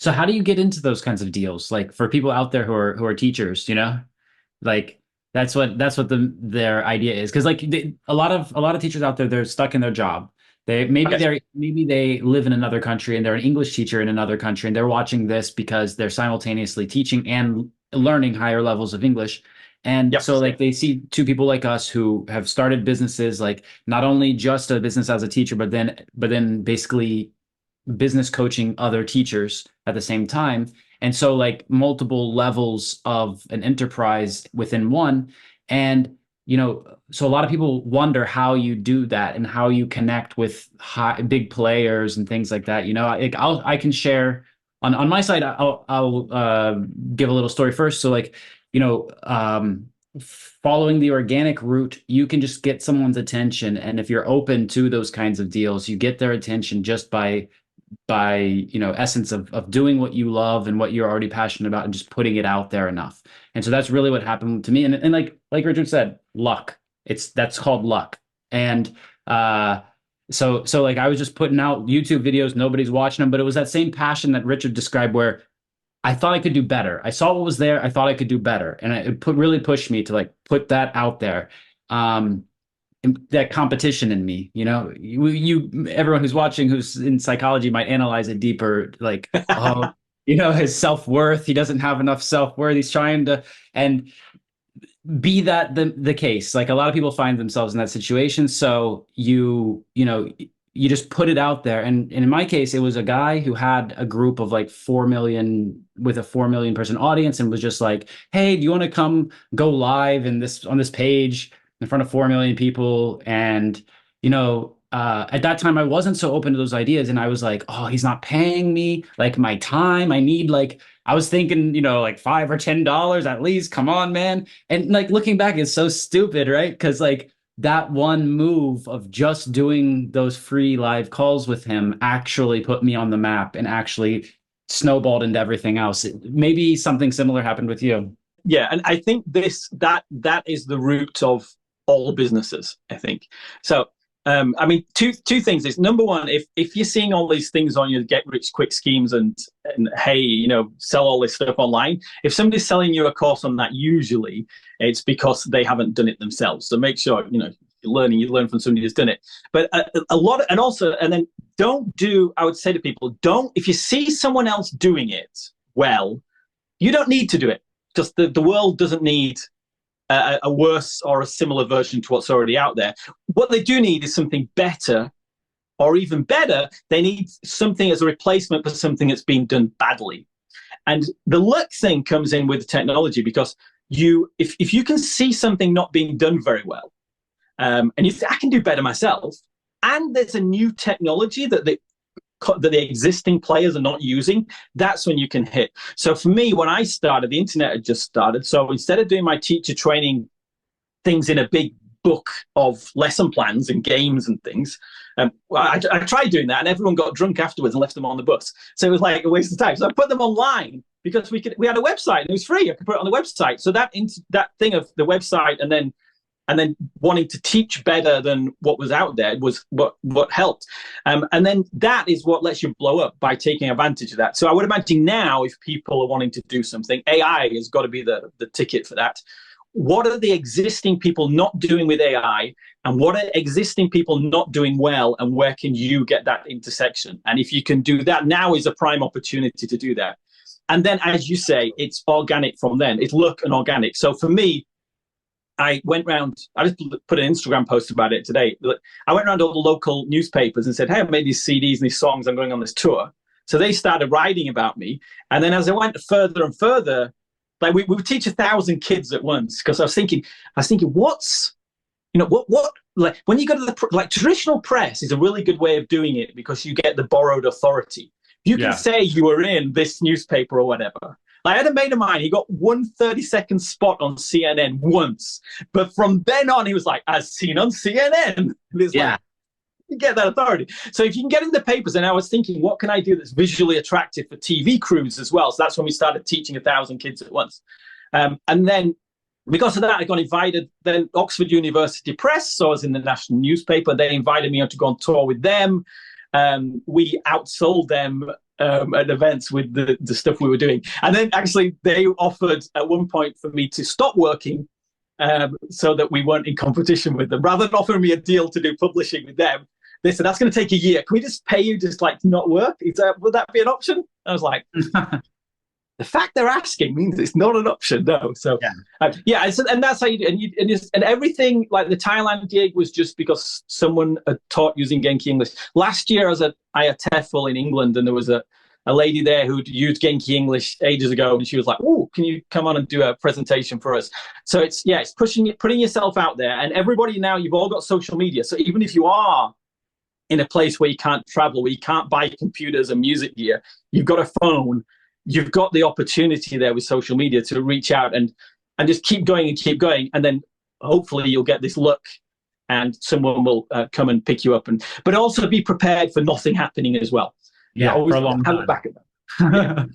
So how do you get into those kinds of deals? Like for people out there who are teachers, like that's what their idea is. Because like a lot of teachers out there, they're stuck in their job. Right. Maybe they live in another country and they're an English teacher in another country and they're watching this because they're simultaneously teaching and learning higher levels of English. And Yep. so like they see two people like us who have started businesses, like not only just a business as a teacher, but then basically business coaching other teachers at the same time. And so like multiple levels of an enterprise within one. And, so a lot of people wonder how you do that and how you connect with big players and things like that. I can share on my side. I'll give a little story first. So like, following the organic route, you can just get someone's attention. And if you're open to those kinds of deals, you get their attention just by essence of doing what you love and what you're already passionate about and just putting it out there enough. And so that's really what happened to me. And like Richard said, luck. That's called luck. And so like I was just putting out YouTube videos, nobody's watching them, but it was that same passion that Richard described where I thought I could do better. I saw what was there. I thought I could do better, and really pushed me to like put that out there. Um, that competition in me, everyone who's watching, who's in psychology might analyze it deeper, like, oh, his self-worth, he doesn't have enough self-worth. He's trying to, and be that the case. Like a lot of people find themselves in that situation. So you just put it out there. And in my case, it was a guy who had a group of like 4 million with a 4 million person audience and was just like, hey, do you want to come go live on this page in front of 4 million people? And, at that time I wasn't so open to those ideas. And I was like, oh, he's not paying me like my time. I was thinking, like $5 or $10 at least. Come on, man. And like looking back, it's so stupid, right? Because like that one move of just doing those free live calls with him actually put me on the map and actually snowballed into everything else. Maybe something similar happened with you. Yeah, and I think that is the root of all businesses, I think. So I mean, two things is number one, if you're seeing all these things on your get rich quick schemes and hey, sell all this stuff online, if somebody's selling you a course on that, usually it's because they haven't done it themselves. So make sure you learn from somebody who's done it. But a lot of, and also, and then don't do. I would say to people, don't, if you see someone else doing it well, you don't need to do it. Just the world doesn't need a worse or a similar version to what's already out there. What they do need is something better, or even better, they need something as a replacement for something that's been done badly. And the luck thing comes in with technology because if you can see something not being done very well, and you say, I can do better myself, and there's a new technology that the existing players are not using, that's when you can hit. So for me, when I started, the internet had just started. So instead of doing my teacher training things in a big book of lesson plans and games and things, I tried doing that, and everyone got drunk afterwards and left them on the bus. So it was like a waste of time. So I put them online because we had a website and it was free. I could put it on the website. So that thing of the website and then wanting to teach better than what was out there was what helped. And then that is what lets you blow up, by taking advantage of that. So I would imagine now, if people are wanting to do something, AI has got to be the ticket for that. What are the existing people not doing with AI, and what are existing people not doing well, and where can you get that intersection? And if you can do that, now is a prime opportunity to do that. And then, as you say, it's organic from then. It's luck and organic. So for me, I went round, I just put an Instagram post about it today. I went around all the local newspapers and said, hey, I've made these CDs and these songs, I'm going on this tour. So they started writing about me. And then as I went further and further, like we would teach 1,000 kids at once, because I was thinking, what's, what, like when you go to the, traditional press is a really good way of doing it because you get the borrowed authority. You can Yeah. say you were in this newspaper or whatever. I had a mate of mine, he got one 30-second spot on CNN once. But from then on, he was like, as seen on CNN. And it's Yeah. like, you get that authority. So if you can get in the papers, and I was thinking, what can I do that's visually attractive for TV crews as well? So that's when we started teaching 1,000 kids at once. And then because of that, I got invited, then Oxford University Press, so I was in the national newspaper. They invited me on to go on tour with them. We outsold them at events with the stuff we were doing. And then actually they offered at one point for me to stop working so that we weren't in competition with them. Rather than offering me a deal to do publishing with them, they said, that's going to take a year. Can we just pay you just like not work? Would that be an option? I was like, the fact they're asking means it's not an option. No. So and that's how you do it. And everything, like the Thailand gig was just because someone had taught using Genki English. Last year I was at TEFL in England, and there was a lady there who'd used Genki English ages ago, and she was like, oh, can you come on and do a presentation for us? So it's putting yourself out there. And everybody now, you've all got social media. So even if you are in a place where you can't travel, where you can't buy computers and music gear, you've got a phone, you've got the opportunity there with social media to reach out and just keep going and keep going. And then hopefully you'll get this luck and someone will come and pick you up. But also be prepared for nothing happening as well. Yeah, always for a long time. Back at that.